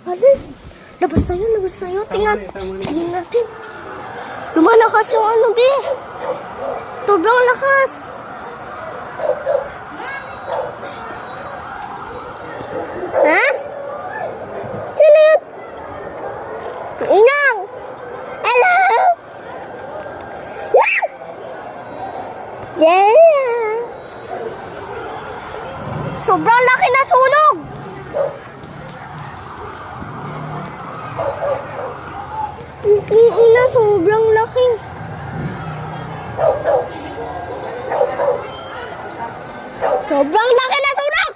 Alin? Labas tayo, labas tayo. Tingnan natin. Lumalakas yung ano, be. Sobrang lakas. Ha? Sino yun? Inang! Hello! Yeah! Sobrang laki na sunog! Ina, sobrang laki. Sobrang laki na sunog!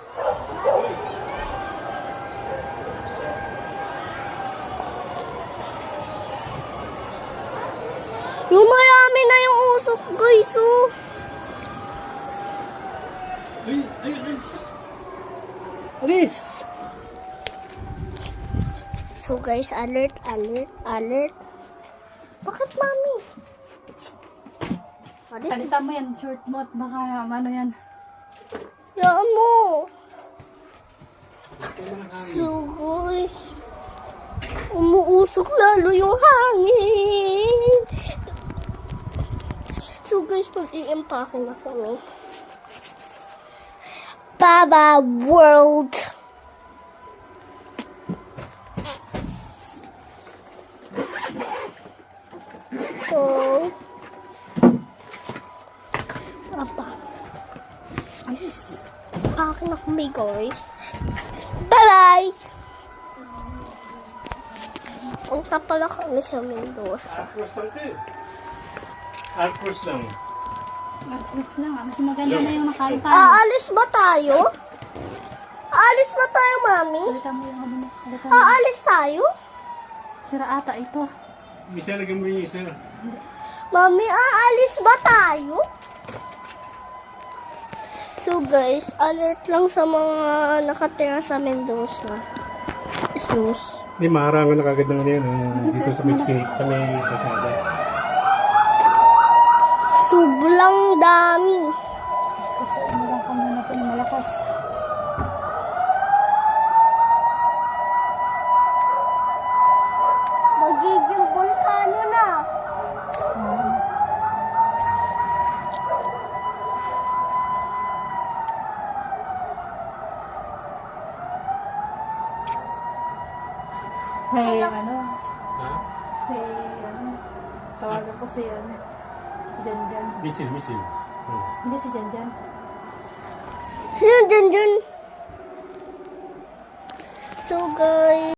Yung marami na yung usok, guys, oh. Alis! So guys, alert, alert, alert. Bakit, mami? Palitan mo yan, short mo at baka ano yan. Yaan mo. So guys, umuusok lalo yung hangin. So guys, mag-i-empake na kami. Baba World. So, alis. Akin na kami, guys. Bye-bye! Punta pala kami sa Mendoza. Arcos lang kayo. Arcos lang. Arcos lang ah. Mas maganda na yung nakain tayo. Aalis ba tayo? Aalis ba tayo, mami? Palitan mo yung ano mo. Palitan mo. Aalis tayo? Sira ata ito. Isa lagyan mo yung isa. Mami, aalis ba tayo? So guys, alert lang sa mga nakatira sa Mendoza. Sus. Hindi, maharangan na kagad ng ano yun. Dito sa may kasada. Sobrang dami. Umulang ka muna po ng malakas. Magiging bulkano na. Hey, ano? Ha? Hey, ano? Tawagan ko si ano? Si Janjan. Misil. Hindi si Janjan. Sino dyan dyan? So guys,